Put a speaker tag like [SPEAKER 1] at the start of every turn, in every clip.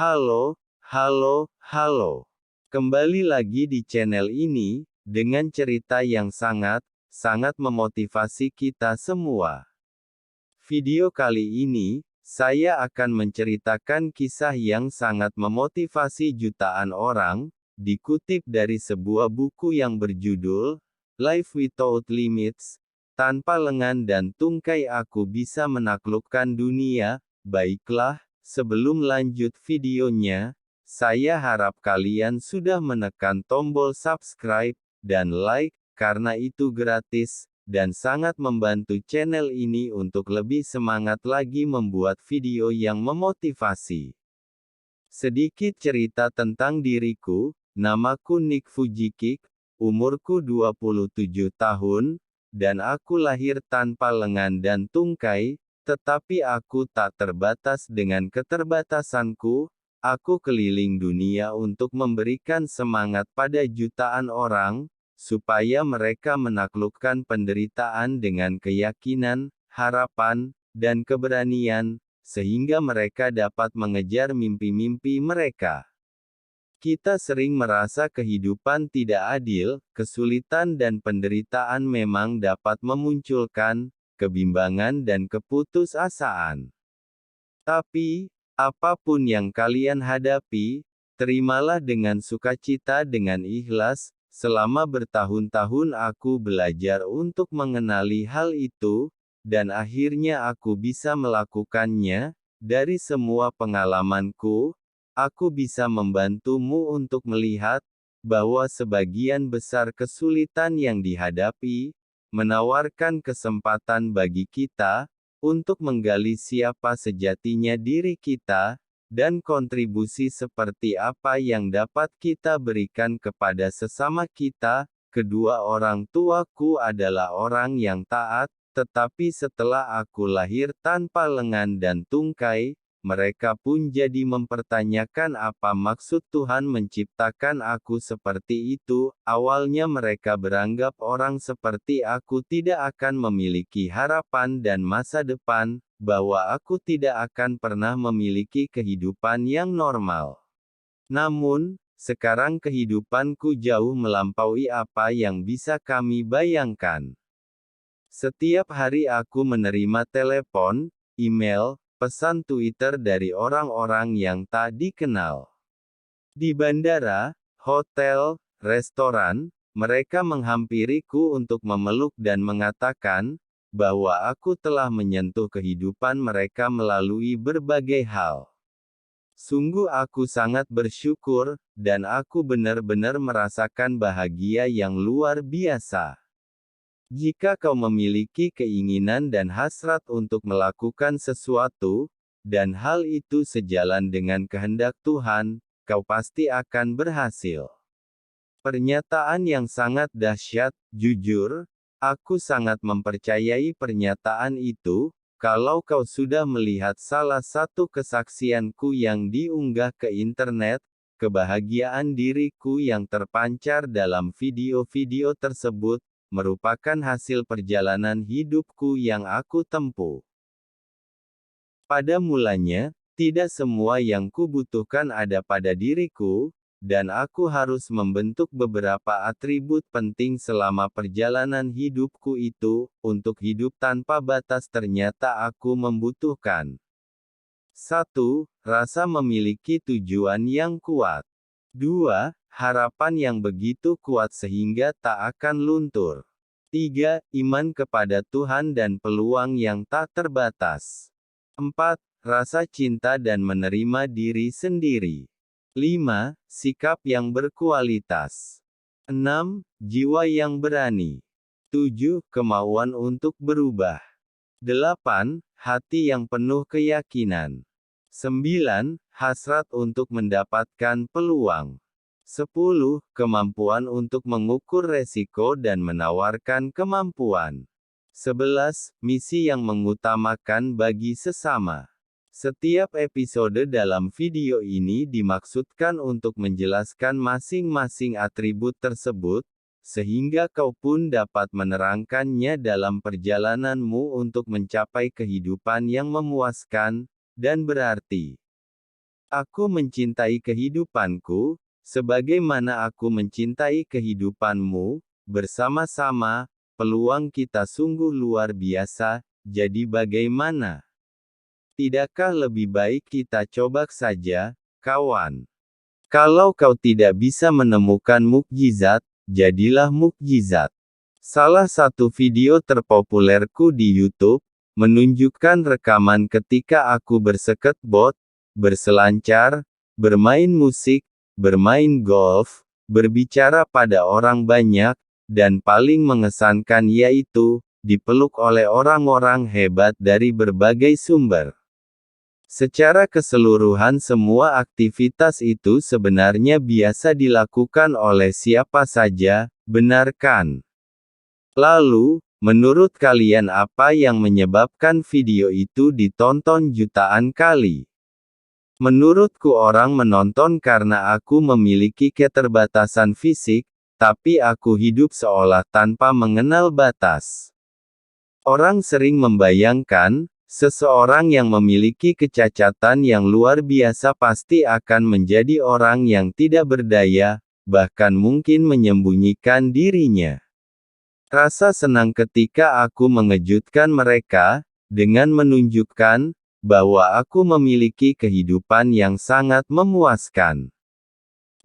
[SPEAKER 1] Halo, halo, halo. Kembali lagi di channel ini, dengan cerita yang sangat memotivasi kita semua. Video kali ini, saya akan menceritakan kisah yang sangat memotivasi jutaan orang, dikutip dari sebuah buku yang berjudul, Life Without Limits, Tanpa Lengan dan Tungkai Aku Bisa Menaklukkan Dunia. Baiklah, sebelum lanjut videonya, saya harap kalian sudah menekan tombol subscribe, dan like, karena itu gratis, dan sangat membantu channel ini untuk lebih semangat lagi membuat video yang memotivasi. Sedikit cerita tentang diriku, namaku Nick Fujikik, umurku 27 tahun, dan aku lahir tanpa lengan dan tungkai, tetapi aku tak terbatas dengan keterbatasanku. Aku keliling dunia untuk memberikan semangat pada jutaan orang, supaya mereka menaklukkan penderitaan dengan keyakinan, harapan, dan keberanian, sehingga mereka dapat mengejar mimpi-mimpi mereka. Kita sering merasa kehidupan tidak adil, kesulitan dan penderitaan memang dapat memunculkan kebimbangan dan keputusasaan. Tapi, apapun yang kalian hadapi, terimalah dengan sukacita dengan ikhlas. Selama bertahun-tahun aku belajar untuk mengenali hal itu, dan akhirnya aku bisa melakukannya. Dari semua pengalamanku, aku bisa membantumu untuk melihat bahwa sebagian besar kesulitan yang dihadapi menawarkan kesempatan bagi kita untuk menggali siapa sejatinya diri kita, dan kontribusi seperti apa yang dapat kita berikan kepada sesama kita. Kedua orang tuaku adalah orang yang taat, tetapi setelah aku lahir tanpa lengan dan tungkai, mereka pun jadi mempertanyakan apa maksud Tuhan menciptakan aku seperti itu. Awalnya mereka beranggap orang seperti aku tidak akan memiliki harapan dan masa depan, bahwa aku tidak akan pernah memiliki kehidupan yang normal. Namun, sekarang kehidupanku jauh melampaui apa yang bisa kami bayangkan. Setiap hari aku menerima telepon, email, pesan Twitter dari orang-orang yang tak dikenal. Di bandara, hotel, restoran, mereka menghampiriku untuk memeluk dan mengatakan bahwa aku telah menyentuh kehidupan mereka melalui berbagai hal. Sungguh aku sangat bersyukur, dan aku benar-benar merasakan bahagia yang luar biasa. Jika kau memiliki keinginan dan hasrat untuk melakukan sesuatu, dan hal itu sejalan dengan kehendak Tuhan, kau pasti akan berhasil. Pernyataan yang sangat dahsyat, jujur, aku sangat mempercayai pernyataan itu. Kalau kau sudah melihat salah satu kesaksianku yang diunggah ke internet, kebahagiaan diriku yang terpancar dalam video-video tersebut merupakan hasil perjalanan hidupku yang aku tempuh. Pada mulanya, tidak semua yang kubutuhkan ada pada diriku, dan aku harus membentuk beberapa atribut penting selama perjalanan hidupku itu. Untuk hidup tanpa batas ternyata aku membutuhkan 1. Rasa memiliki tujuan yang kuat. 2. Harapan yang begitu kuat sehingga tak akan luntur. 3. Iman kepada Tuhan dan peluang yang tak terbatas. 4. Rasa cinta dan menerima diri sendiri. 5. Sikap yang berkualitas. 6. Jiwa yang berani. 7. Kemauan untuk berubah. 8. Hati yang penuh keyakinan. 9. Hasrat untuk mendapatkan peluang. 10. Kemampuan untuk mengukur resiko dan menawarkan kemampuan. 11. Misi yang mengutamakan bagi sesama. Setiap episode dalam video ini dimaksudkan untuk menjelaskan masing-masing atribut tersebut, sehingga kau pun dapat menerangkannya dalam perjalananmu untuk mencapai kehidupan yang memuaskan dan berarti. Aku mencintai kehidupanku, sebagaimana aku mencintai kehidupanmu. Bersama-sama, peluang kita sungguh luar biasa. Jadi bagaimana? Tidakkah lebih baik kita coba saja, kawan? Kalau kau tidak bisa menemukan mukjizat, jadilah mukjizat. Salah satu video terpopulerku di YouTube menunjukkan rekaman ketika aku berskateboard, berselancar, bermain musik, bermain golf, berbicara pada orang banyak, dan paling mengesankan yaitu dipeluk oleh orang-orang hebat dari berbagai sumber. Secara keseluruhan semua aktivitas itu sebenarnya biasa dilakukan oleh siapa saja, benar kan? Lalu, menurut kalian apa yang menyebabkan video itu ditonton jutaan kali? Menurutku orang menonton karena aku memiliki keterbatasan fisik, tapi aku hidup seolah tanpa mengenal batas. Orang sering membayangkan, seseorang yang memiliki kecacatan yang luar biasa pasti akan menjadi orang yang tidak berdaya, bahkan mungkin menyembunyikan dirinya. Rasa senang ketika aku mengejutkan mereka, dengan menunjukkan bahwa aku memiliki kehidupan yang sangat memuaskan.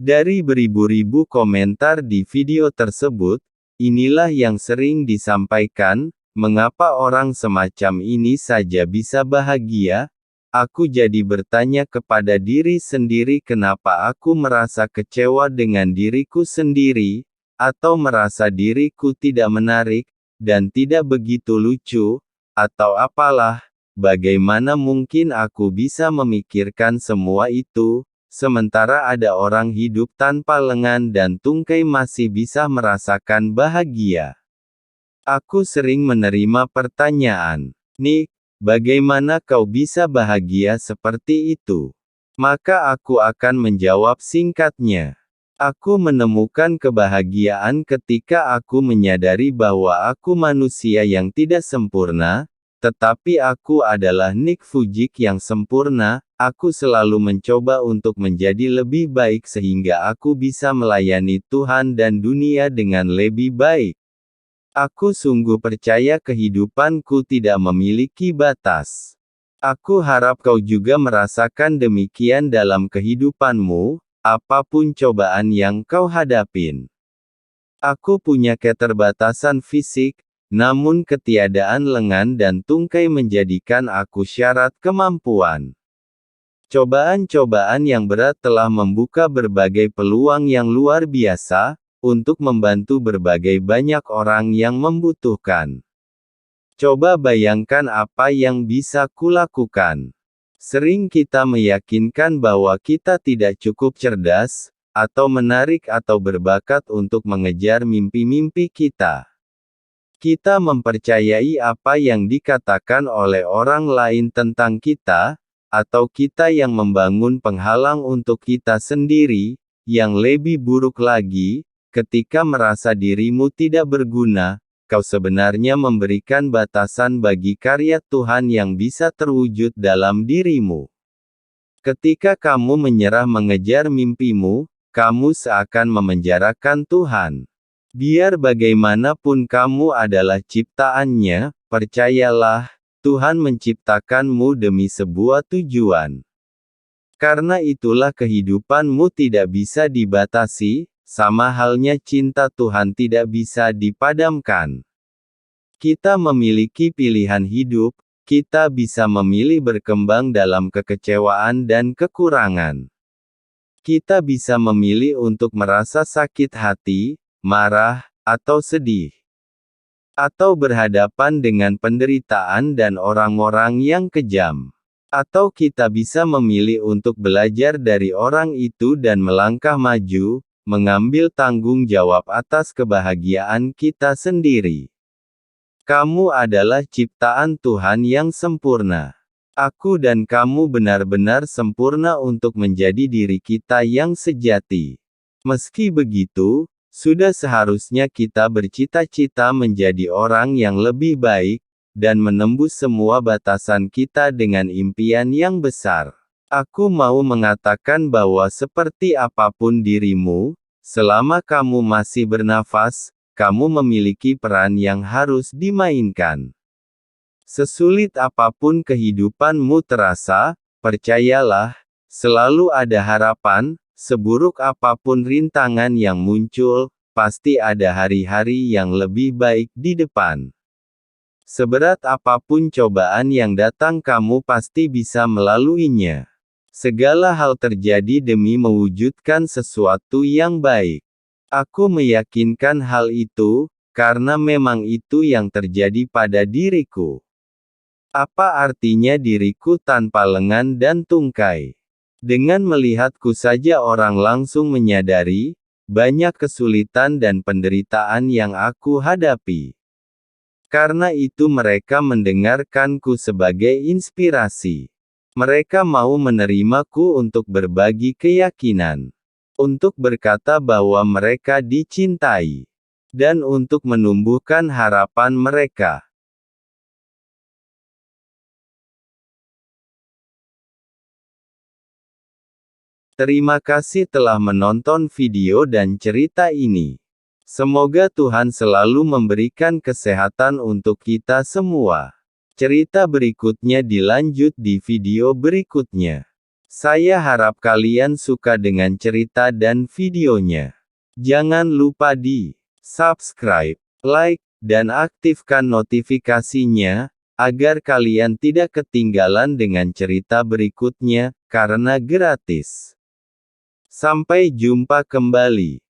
[SPEAKER 1] Dari beribu-ribu komentar di video tersebut, inilah yang sering disampaikan. Mengapa orang semacam ini saja bisa bahagia? Aku jadi bertanya kepada diri sendiri kenapa aku merasa kecewa dengan diriku sendiri, atau merasa diriku tidak menarik, dan tidak begitu lucu, atau apalah, bagaimana mungkin aku bisa memikirkan semua itu, sementara ada orang hidup tanpa lengan dan tungkai masih bisa merasakan bahagia. Aku sering menerima pertanyaan, "Nick, bagaimana kau bisa bahagia seperti itu?" Maka aku akan menjawab singkatnya. Aku menemukan kebahagiaan ketika aku menyadari bahwa aku manusia yang tidak sempurna, tetapi aku adalah Nick Vujicic yang sempurna. Aku selalu mencoba untuk menjadi lebih baik sehingga aku bisa melayani Tuhan dan dunia dengan lebih baik. Aku sungguh percaya kehidupanku tidak memiliki batas. Aku harap kau juga merasakan demikian dalam kehidupanmu, apapun cobaan yang kau hadapin. Aku punya keterbatasan fisik, namun ketiadaan lengan dan tungkai menjadikan aku syarat kemampuan. Cobaan-cobaan yang berat telah membuka berbagai peluang yang luar biasa, untuk membantu berbagai banyak orang yang membutuhkan. Coba bayangkan apa yang bisa kulakukan. Sering kita meyakinkan bahwa kita tidak cukup cerdas, atau menarik atau berbakat untuk mengejar mimpi-mimpi kita. Kita mempercayai apa yang dikatakan oleh orang lain tentang kita, atau kita yang membangun penghalang untuk kita sendiri. Yang lebih buruk lagi, ketika merasa dirimu tidak berguna, kau sebenarnya memberikan batasan bagi karya Tuhan yang bisa terwujud dalam dirimu. Ketika kamu menyerah mengejar mimpimu, kamu seakan memenjarakan Tuhan. Biar bagaimanapun kamu adalah ciptaannya, percayalah, Tuhan menciptakanmu demi sebuah tujuan. Karena itulah kehidupanmu tidak bisa dibatasi, sama halnya cinta Tuhan tidak bisa dipadamkan. Kita memiliki pilihan hidup, kita bisa memilih berkembang dalam kekecewaan dan kekurangan. Kita bisa memilih untuk merasa sakit hati, marah, atau sedih. Atau berhadapan dengan penderitaan dan orang-orang yang kejam. Atau kita bisa memilih untuk belajar dari orang itu dan melangkah maju, mengambil tanggung jawab atas kebahagiaan kita sendiri. Kamu adalah ciptaan Tuhan yang sempurna. Aku dan kamu benar-benar sempurna untuk menjadi diri kita yang sejati. Meski begitu, sudah seharusnya kita bercita-cita menjadi orang yang lebih baik, dan menembus semua batasan kita dengan impian yang besar. Aku mau mengatakan bahwa seperti apapun dirimu, selama kamu masih bernafas, kamu memiliki peran yang harus dimainkan. Sesulit apapun kehidupanmu terasa, percayalah, selalu ada harapan, seburuk apapun rintangan yang muncul, pasti ada hari-hari yang lebih baik di depan. Seberat apapun cobaan yang datang kamu pasti bisa melaluinya. Segala hal terjadi demi mewujudkan sesuatu yang baik. Aku meyakinkan hal itu, karena memang itu yang terjadi pada diriku. Apa artinya diriku tanpa lengan dan tungkai? Dengan melihatku saja orang langsung menyadari, banyak kesulitan dan penderitaan yang aku hadapi. Karena itu mereka mendengarkanku sebagai inspirasi. Mereka mau menerimaku untuk berbagi keyakinan. Untuk berkata bahwa mereka dicintai. Dan untuk menumbuhkan harapan mereka. Terima kasih telah menonton video dan cerita ini. Semoga Tuhan selalu memberikan kesehatan untuk kita semua. Cerita berikutnya dilanjut di video berikutnya. Saya harap kalian suka dengan cerita dan videonya. Jangan lupa di subscribe, like, dan aktifkan notifikasinya, agar kalian tidak ketinggalan dengan cerita berikutnya, karena gratis. Sampai jumpa kembali.